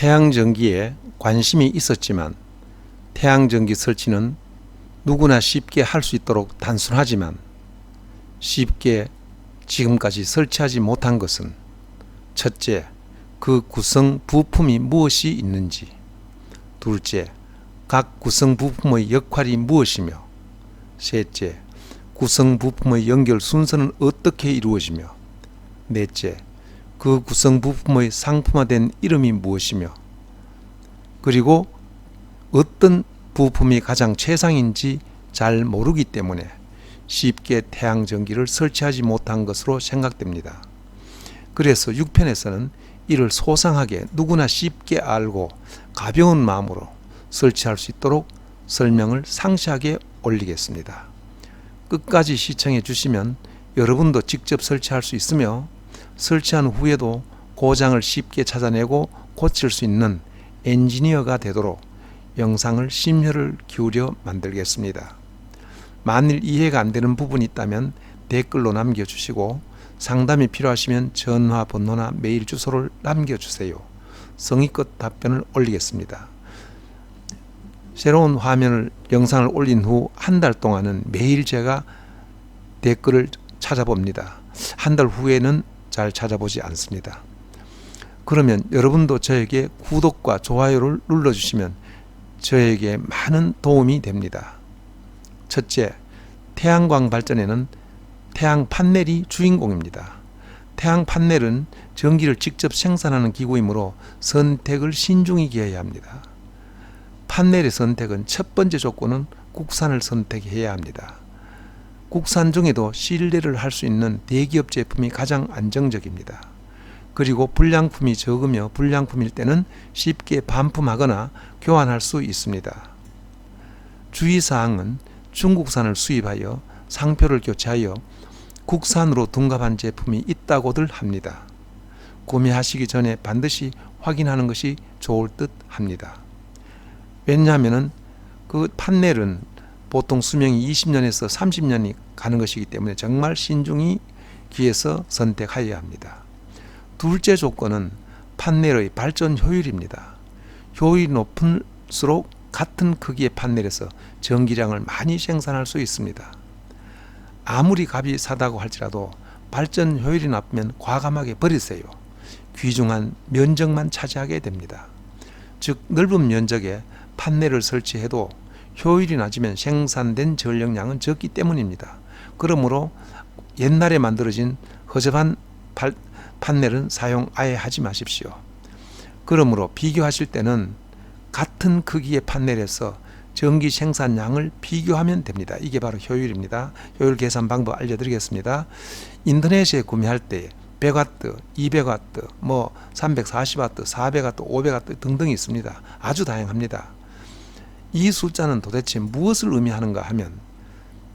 태양전기에 관심이 있었지만 태양전기 설치는 누구나 쉽게 할 수 있도록 단순하지만 쉽게 지금까지 설치하지 못한 것은 첫째, 그 구성 부품이 무엇이 있는지, 둘째, 각 구성 부품의 역할이 무엇이며, 셋째, 구성 부품의 연결 순서는 어떻게 이루어지며, 넷째, 그 구성 부품의 상품화된 이름이 무엇이며, 그리고 어떤 부품이 가장 최상인지 잘 모르기 때문에 쉽게 태양전기를 설치하지 못한 것으로 생각됩니다. 그래서 6편에서는 이를 소상하게 누구나 쉽게 알고 가벼운 마음으로 설치할 수 있도록 설명을 상세하게 올리겠습니다. 끝까지 시청해 주시면 여러분도 직접 설치할 수 있으며 설치한 후에도 고장을 쉽게 찾아내고 고칠 수 있는 엔지니어가 되도록 영상을 심혈을 기울여 만들겠습니다. 만일 이해가 안 되는 부분이 있다면 댓글로 남겨주시고 상담이 필요하시면 전화 번호나 메일 주소를 남겨주세요. 성의껏 답변을 올리겠습니다. 새로운 영상을 올린 후 한 달 동안은 매일 제가 댓글을 찾아봅니다. 한 달 후에는 잘 찾아보지 않습니다. 그러면 여러분도 저에게 구독과 좋아요를 눌러주시면 저에게 많은 도움이 됩니다. 첫째, 태양광 발전에는 태양 판넬이 주인공입니다. 태양 판넬은 전기를 직접 생산하는 기구이므로 선택을 신중히 기해야 합니다. 판넬의 선택은 첫 번째 조건은 국산을 선택해야 합니다. 국산 중에도 신뢰를 할 수 있는 대기업 제품이 가장 안정적입니다. 그리고 불량품이 적으며 불량품일 때는 쉽게 반품하거나 교환할 수 있습니다. 주의사항은 중국산을 수입하여 상표를 교체하여 국산으로 둔갑한 제품이 있다고들 합니다. 구매하시기 전에 반드시 확인하는 것이 좋을 듯 합니다. 왜냐하면 그 판넬은 보통 수명이 20년에서 30년이 가는 것이기 때문에 정말 신중히 귀해서 선택하여야 합니다. 둘째 조건은 판넬의 발전 효율입니다. 효율이 높을수록 같은 크기의 판넬에서 전기량을 많이 생산할 수 있습니다. 아무리 값비싸다고 할지라도 발전 효율이 나쁘면 과감하게 버리세요. 귀중한 면적만 차지하게 됩니다. 즉 넓은 면적에 판넬을 설치해도 효율이 낮으면 생산된 전력량은 적기 때문입니다. 그러므로 옛날에 만들어진 허접한 판넬은 사용 아예 하지 마십시오. 그러므로 비교하실 때는 같은 크기의 판넬에서 전기 생산량을 비교하면 됩니다. 이게 바로 효율입니다. 효율 계산 방법 알려드리겠습니다. 인터넷에 구매할 때 100W, 200W, 340W, 400W, 500W 등등이 있습니다. 아주 다양합니다. 이 숫자는 도대체 무엇을 의미하는가 하면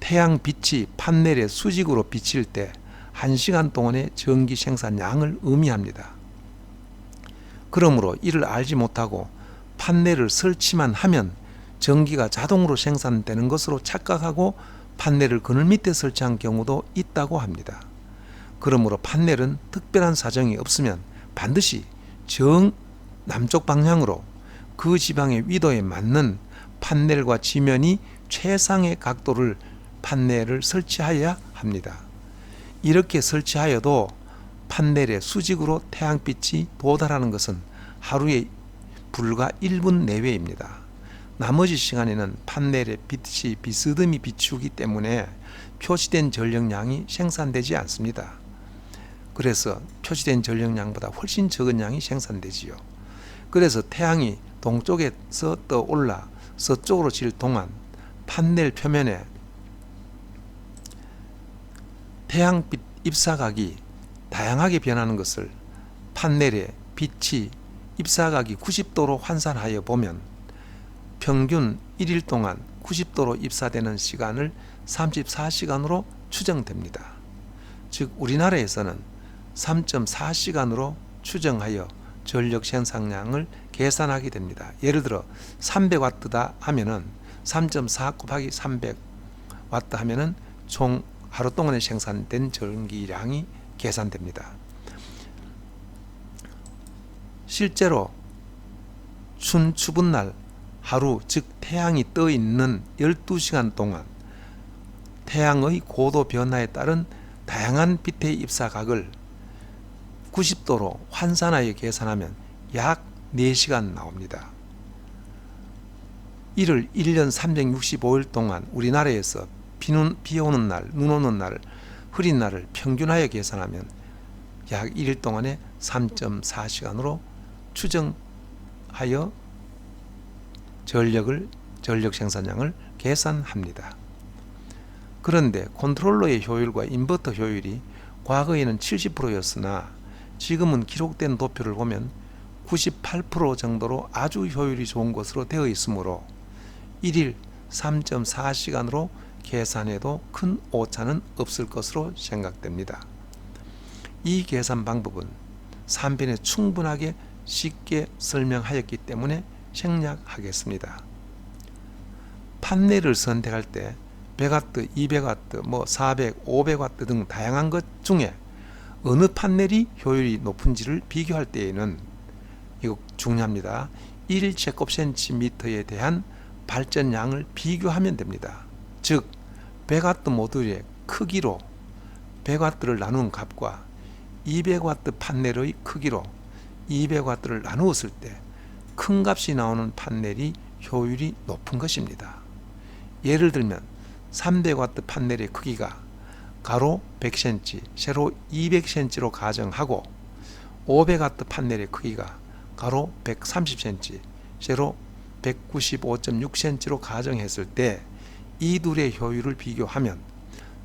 태양빛이 판넬에 수직으로 비칠 때 1시간 동안의 전기 생산량을 의미합니다. 그러므로 이를 알지 못하고 판넬을 설치만 하면 전기가 자동으로 생산되는 것으로 착각하고 판넬을 그늘 밑에 설치한 경우도 있다고 합니다. 그러므로 판넬은 특별한 사정이 없으면 반드시 남쪽 방향으로 그 지방의 위도에 맞는 판넬과 지면이 최상의 각도를 판넬을 설치하여야 합니다. 이렇게 설치하여도 판넬에 수직으로 태양빛이 도달하는 것은 하루에 불과 1분 내외입니다. 나머지 시간에는 판넬에 빛이 비스듬히 비추기 때문에 표시된 전력량이 생산되지 않습니다. 그래서 표시된 전력량보다 훨씬 적은 양이 생산되지요. 그래서 태양이 동쪽에서 떠올라 서쪽으로 질 동안 판넬 표면에 태양빛 입사각이 다양하게 변하는 것을 판넬에 빛이 입사각이 90도로 환산하여 보면 평균 1일 동안 90도로 입사되는 시간을 34시간으로 추정됩니다. 즉 우리나라에서는 3.4시간으로 추정하여 전력 생산량을 계산하게 됩니다. 예를 들어 300W다 하면은 3.4 곱하기 300W 하면은 총 하루 동안에 생산된 전기량이 계산됩니다. 실제로 춘추분 날 하루, 즉 태양이 떠 있는 12시간 동안 태양의 고도 변화에 따른 다양한 빛의 입사각을 90도로 환산하여 계산하면 약 4시간 나옵니다. 이를 1년 365일 동안 우리나라에서 비 오는 날, 눈 오는 날, 흐린 날을 평균하여 계산하면 약 1일 동안에 3.4시간으로 추정하여 전력 생산량을 계산합니다. 그런데 컨트롤러의 효율과 인버터 효율이 과거에는 70%였으나 지금은 기록된 도표를 보면 98% 정도로 아주 효율이 좋은 것으로 되어 있으므로 1일 3.4시간으로 계산해도 큰 오차는 없을 것으로 생각됩니다. 이 계산 방법은 3편에 충분하게 쉽게 설명하였기 때문에 생략하겠습니다. 판넬을 선택할 때 100W, 200W, 400, 500W 등 다양한 것 중에 어느 판넬이 효율이 높은지를 비교할 때에는 이거 중요합니다. 1제곱센티미터에 대한 발전량을 비교하면 됩니다. 즉 100W 모듈의 크기로 100W를 나눈 값과 200W 판넬의 크기로 200W를 나누었을 때 큰 값이 나오는 판넬이 효율이 높은 것입니다. 예를 들면 300W 판넬의 크기가 가로 100cm, 세로 200cm로 가정하고 500W 판넬의 크기가 가로 130cm, 세로 195.6cm로 가정했을 때 이 둘의 효율을 비교하면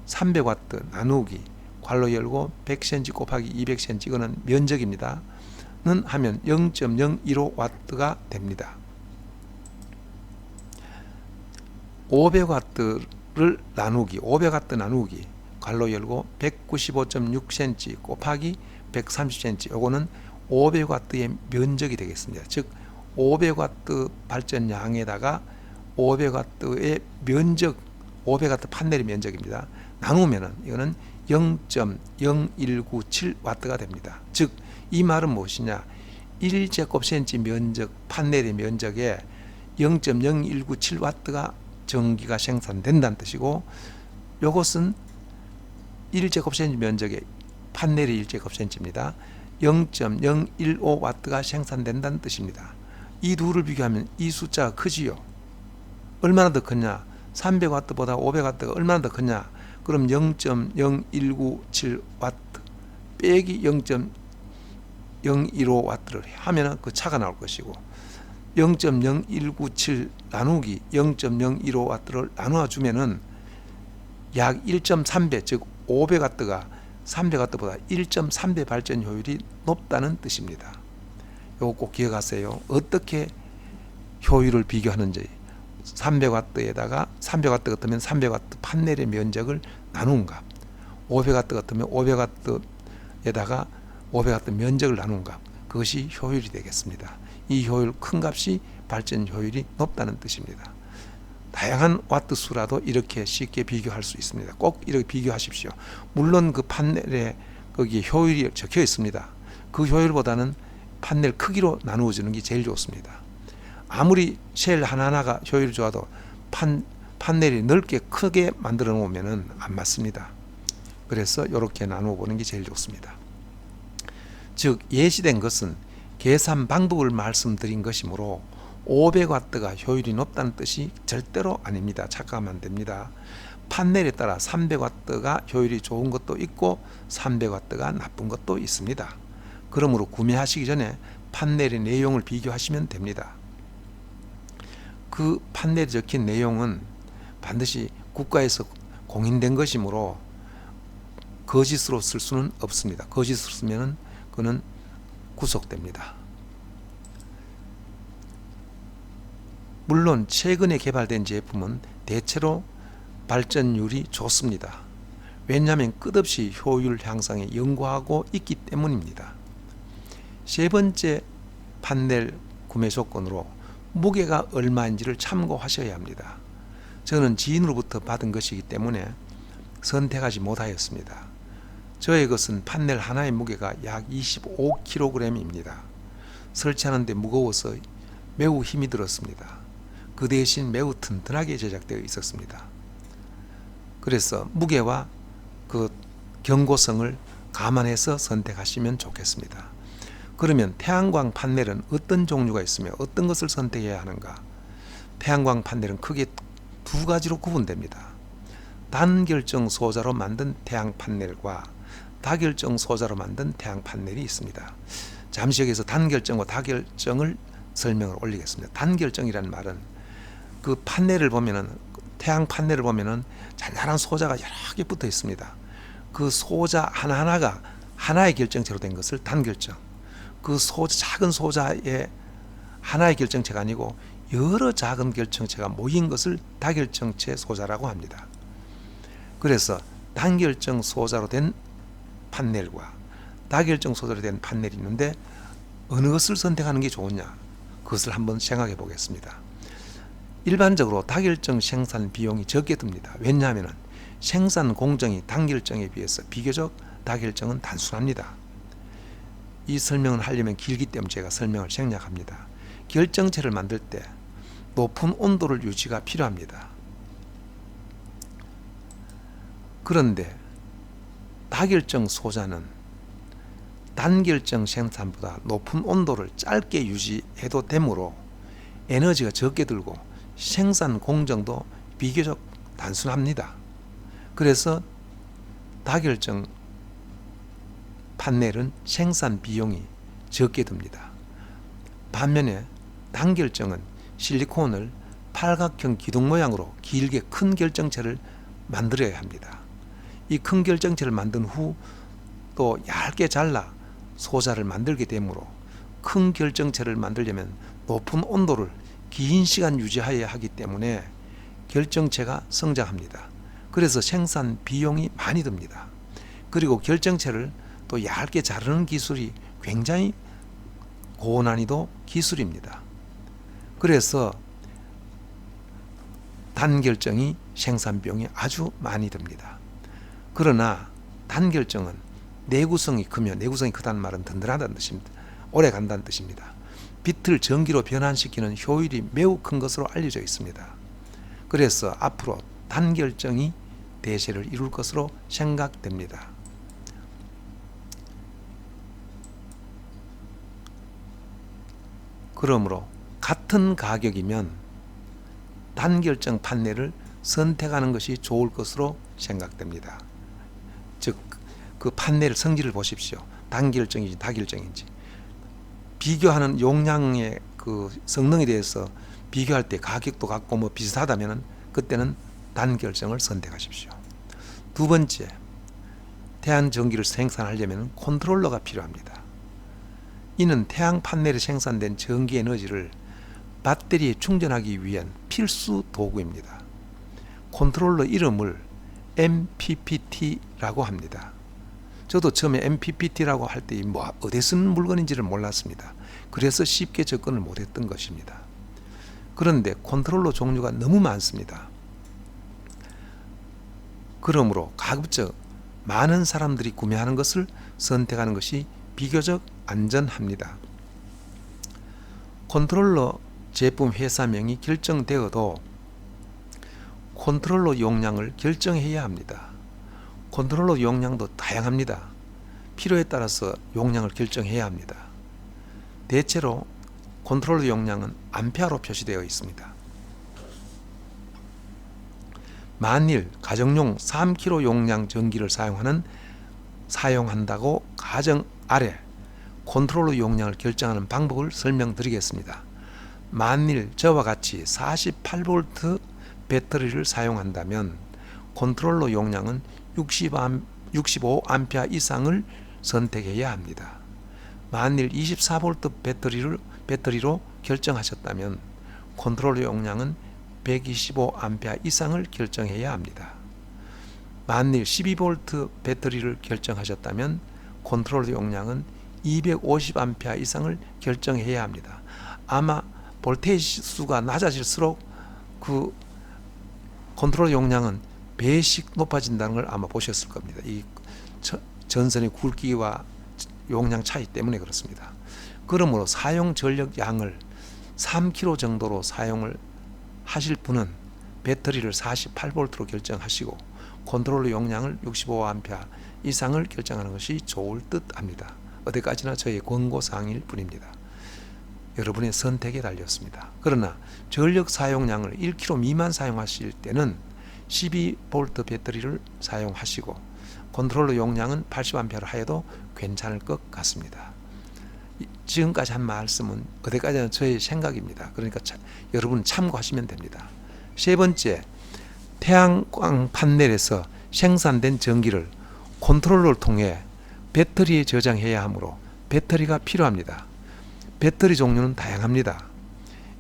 300W 나누기 괄호 열고 100cm 곱하기 200cm 이거는 면적입니다. 는 하면 0.015W가 됩니다. 500W를 나누기 500W 나누기 괄호 열고 195.6cm 곱하기 130cm 요거는 500W의 면적이 되겠습니다. 즉 500W 발전량에다가 500W의 면적 500W 판넬의 면적입니다. 나누면은 이거는 0.0197W가 됩니다. 즉 이 말은 무엇이냐? 1제곱센치 면적 판넬의 면적에 0.0197W가 전기가 생산된다는 뜻이고 이것은 1제곱센치 면적의 판넬이 1제곱센치입니다. 0.015W가 생산된다는 뜻입니다. 이 둘을 비교하면 이 숫자가 크지요. 얼마나 더 크냐? 300W보다 500W가 얼마나 더 크냐? 그럼 0.0197W 빼기 0.015W를 하면 그 차가 나올 것이고 0.0197 나누기 0.015W를 나누어 주면은 약 1.3배 즉 500W가 300W보다 1.3배 발전 효율이 높다는 뜻입니다. 이거 꼭 기억하세요. 어떻게 효율을 비교하는지 300W에다가 300W 같으면 300W 판넬의 면적을 나눈 값 500W 같으면 500W에다가 500W 면적을 나눈 값 그것이 효율이 되겠습니다. 이 효율 큰 값이 발전 효율이 높다는 뜻입니다. 다양한 와트 수라도 이렇게 쉽게 비교할 수 있습니다. 꼭 이렇게 비교하십시오. 물론 그 판넬에 거기에 효율이 적혀 있습니다. 그 효율보다는 판넬 크기로 나누어지는 게 제일 좋습니다. 아무리 셀 하나하나가 효율이 좋아도 판넬이 넓게 크게 만들어 놓으면 안 맞습니다. 그래서 이렇게 나누어 보는 게 제일 좋습니다. 즉 예시된 것은 계산 방법을 말씀드린 것이므로 500W가 효율이 높다는 뜻이 절대로 아닙니다. 착각하면 안 됩니다. 판넬에 따라 300W가 효율이 좋은 것도 있고 300W가 나쁜 것도 있습니다. 그러므로 구매하시기 전에 판넬의 내용을 비교하시면 됩니다. 그 판넬에 적힌 내용은 반드시 국가에서 공인된 것이므로 거짓으로 쓸 수는 없습니다. 거짓으로 쓰면 그는 구속됩니다. 물론 최근에 개발된 제품은 대체로 발전율이 좋습니다. 왜냐하면 끝없이 효율 향상에 연구하고 있기 때문입니다. 세 번째 판넬 구매 조건으로 무게가 얼마인지를 참고하셔야 합니다. 저는 지인으로부터 받은 것이기 때문에 선택하지 못하였습니다. 저의 것은 판넬 하나의 무게가 약 25kg입니다. 설치하는데 무거워서 매우 힘이 들었습니다. 그 대신 매우 튼튼하게 제작되어 있었습니다. 그래서 무게와 그 견고성을 감안해서 선택하시면 좋겠습니다. 그러면 태양광 판넬은 어떤 종류가 있으며 어떤 것을 선택해야 하는가? 태양광 판넬은 크게 두 가지로 구분됩니다. 단결정 소자로 만든 태양 판넬과 다결정 소자로 만든 태양 판넬이 있습니다. 잠시 여기서 단결정과 다결정을 설명을 올리겠습니다. 단결정이라는 말은 그 판넬을 보면은, 태양 판넬을 보면은 잔잔한 소자가 여러 개 붙어 있습니다. 그 소자 하나하나가 하나의 결정체로 된 것을 단결정, 그 작은 소자의 하나의 결정체가 아니고 여러 작은 결정체가 모인 것을 다결정체 소자라고 합니다. 그래서 단결정 소자로 된 판넬과 다결정 소자로 된 판넬이 있는데 어느 것을 선택하는 게 좋으냐, 그것을 한번 생각해 보겠습니다. 일반적으로 다결정 생산 비용이 적게 듭니다. 왜냐하면 생산 공정이 단결정에 비해서 비교적 다결정은 단순합니다. 이 설명을 하려면 길기 때문에 제가 설명을 생략합니다. 결정체를 만들 때 높은 온도를 유지가 필요합니다. 그런데 다결정 소자는 단결정 생산보다 높은 온도를 짧게 유지해도 되므로 에너지가 적게 들고 생산 공정도 비교적 단순합니다. 그래서 다결정 판넬은 생산 비용이 적게 듭니다. 반면에 단결정은 실리콘을 팔각형 기둥 모양으로 길게 큰 결정체를 만들어야 합니다. 이 큰 결정체를 만든 후 또 얇게 잘라 소자를 만들게 되므로 큰 결정체를 만들려면 높은 온도를 긴 시간 유지해야 하기 때문에 결정체가 성장합니다. 그래서 생산 비용이 많이 듭니다. 그리고 결정체를 또 얇게 자르는 기술이 굉장히 고난이도 기술입니다. 그래서 단결정이 생산 비용이 아주 많이 듭니다. 그러나 단결정은 내구성이 크면, 내구성이 크다는 말은 든든하다는 뜻입니다. 오래 간다는 뜻입니다. 빛을 전기로 변환시키는 효율이 매우 큰 것으로 알려져 있습니다. 그래서 앞으로 단결정이 대세를 이룰 것으로 생각됩니다. 그러므로 같은 가격이면 단결정 판넬을 선택하는 것이 좋을 것으로 생각됩니다. 즉, 그 판넬 성질을 보십시오. 단결정인지 다결정인지 비교하는 용량의 그 성능에 대해서 비교할 때 가격도 같고 뭐 비슷하다면 그때는 단결정을 선택하십시오. 두 번째, 태양 전기를 생산하려면 컨트롤러가 필요합니다. 이는 태양 판넬에 생산된 전기 에너지를 배터리에 충전하기 위한 필수 도구입니다. 컨트롤러 이름을 MPPT라고 합니다. 저도 처음에 MPPT라고 할 때 어디에 쓰는 물건인지를 몰랐습니다. 그래서 쉽게 접근을 못했던 것입니다. 그런데 컨트롤러 종류가 너무 많습니다. 그러므로 가급적 많은 사람들이 구매하는 것을 선택하는 것이 비교적 안전합니다. 컨트롤러 제품 회사명이 결정되어도 컨트롤러 용량을 결정해야 합니다. 컨트롤러 용량도 다양합니다. 필요에 따라서 용량을 결정해야 합니다. 대체로 컨트롤러 용량은 암페어로 표시되어 있습니다. 만일 가정용 3kg 용량 전기를 사용한다고 가정 아래 컨트롤러 용량을 결정하는 방법을 설명드리겠습니다. 만일 저와 같이 48V 배터리를 사용한다면 컨트롤러 용량은 65A 이상을 선택해야 합니다. 만일 24V 배터리로 결정하셨다면 컨트롤러 용량은 125A 이상을 결정해야 합니다. 만일 12V 배터리를 결정하셨다면 컨트롤러 용량은 250A 이상을 결정해야 합니다. 아마 볼테이지 수가 낮아질수록 그 컨트롤러 용량은 배씩 높아진다는 걸 아마 보셨을 겁니다. 이 전선의 굵기와 용량 차이 때문에 그렇습니다. 그러므로 사용 전력량을 3kg 정도로 사용을 하실 분은 배터리를 48V로 결정하시고 컨트롤러 용량을 65A 이상을 결정하는 것이 좋을 듯 합니다. 어디까지나 저의 권고사항일 뿐입니다. 여러분의 선택에 달렸습니다. 그러나 전력 사용량을 1kg 미만 사용하실 때는 12V 배터리를 사용하시고 컨트롤러 용량은 80A로 하여도 괜찮을 것 같습니다. 지금까지 한 말씀은 어디까지나 저의 생각입니다. 그러니까 여러분 참고하시면 됩니다. 세 번째, 태양광 판넬에서 생산된 전기를 컨트롤러를 통해 배터리에 저장해야 하므로 배터리가 필요합니다. 배터리 종류는 다양합니다.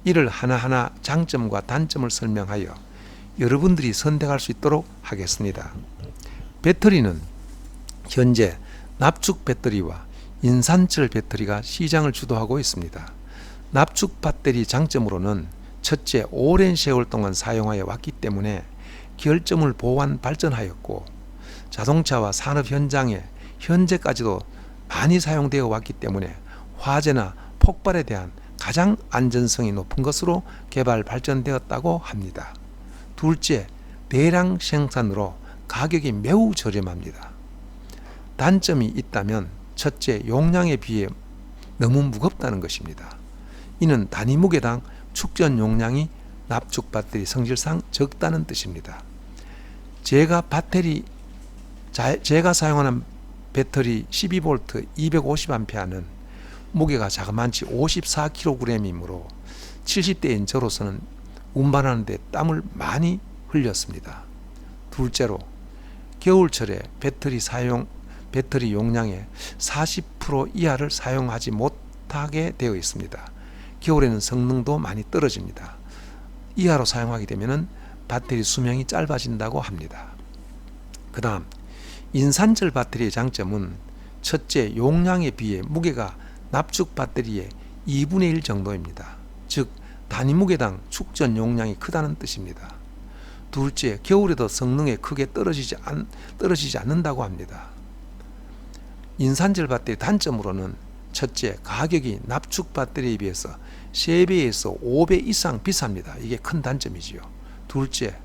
이를 하나하나 장점과 단점을 설명하여 여러분들이 선택할 수 있도록 하겠습니다. 배터리는 현재 납축 배터리와 인산철 배터리가 시장을 주도하고 있습니다. 납축 배터리 장점으로는 첫째, 오랜 세월 동안 사용하여 왔기 때문에 결점을 보완 발전하였고 자동차와 산업 현장에 현재까지도 많이 사용되어 왔기 때문에 화재나 폭발에 대한 가장 안전성이 높은 것으로 개발 발전되었다고 합니다. 둘째, 대량 생산으로 가격이 매우 저렴합니다. 단점이 있다면 첫째, 용량에 비해 너무 무겁다는 것입니다. 이는 단위 무게당 축전 용량이 납축 배터리 성질상 적다는 뜻입니다. 제가 사용하는 배터리 12V 250A는 무게가 자그만치 54kg이므로 70대인 저로서는 운반하는 데 땀을 많이 흘렸습니다. 둘째로 겨울철에 배터리 용량의 40% 이하를 사용하지 못하게 되어 있습니다. 겨울에는 성능도 많이 떨어집니다. 이하로 사용하게 되면 배터리 수명이 짧아진다고 합니다. 그 다음 인산철 배터리의 장점은 첫째, 용량에 비해 무게가 납축 배터리의 2분의 1 정도입니다. 즉 단위 무게당 축전 용량이 크다는 뜻입니다. 둘째, 겨울에도 성능에 크게 떨어지지 않는다고 합니다. 인산철 배터리 단점으로는 첫째, 가격이 납축 배터리에 비해서 3배에서 5배 이상 비쌉니다. 이게 큰 단점이지요. 둘째,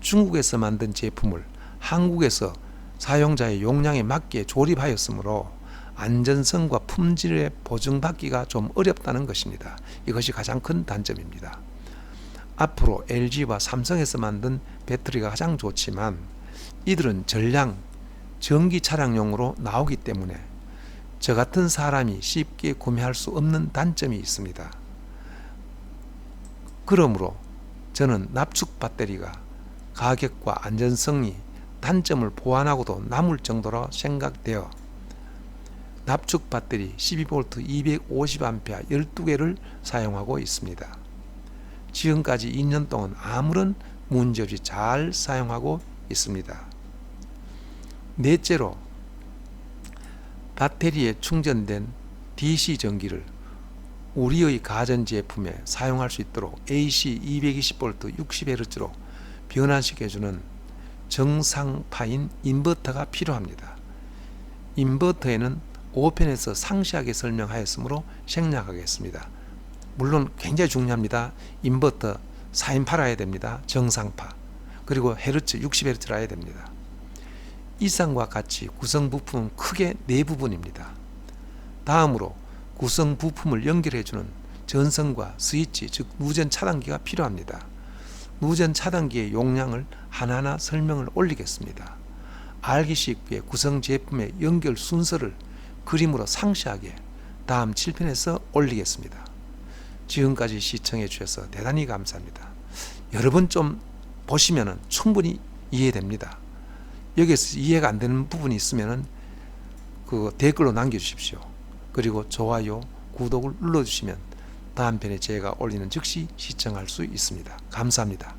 중국에서 만든 제품을 한국에서 사용자의 용량에 맞게 조립하였으므로 안전성과 품질에 보증받기가 좀 어렵다는 것입니다. 이것이 가장 큰 단점입니다. 앞으로 LG와 삼성에서 만든 배터리가 가장 좋지만 이들은 전량 전기 차량용으로 나오기 때문에 저 같은 사람이 쉽게 구매할 수 없는 단점이 있습니다. 그러므로 저는 납축 배터리가 가격과 안전성이 단점을 보완하고도 남을 정도로 생각되어 납축 배터리 12V 250A 12개를 사용하고 있습니다. 지금까지 2년 동안 아무런 문제없이 잘 사용하고 있습니다. 넷째로 배터리에 충전된 DC 전기를 우리의 가전제품에 사용할 수 있도록 AC 220V 60Hz로 변환시켜주는 정상파인 인버터가 필요합니다. 인버터에는 5편에서 상세하게 설명하였으므로 생략하겠습니다. 물론 굉장히 중요합니다. 인버터 4인파라야 됩니다. 정상파. 그리고 헤르츠 60Hz라야 됩니다. 이상과 같이 구성 부품은 크게 네 부분입니다. 다음으로 구성 부품을 연결해주는 전선과 스위치, 즉 무전 차단기가 필요합니다. 무전 차단기의 용량을 하나하나 설명을 올리겠습니다. 알기 쉽게 구성 제품의 연결 순서를 그림으로 상세하게 다음 7편에서 올리겠습니다. 지금까지 시청해 주셔서 대단히 감사합니다. 여러분 좀 보시면 충분히 이해됩니다. 여기서 이해가 안 되는 부분이 있으면 그 댓글로 남겨주십시오. 그리고 좋아요, 구독을 눌러주시면 다음 편에 제가 올리는 즉시 시청할 수 있습니다. 감사합니다.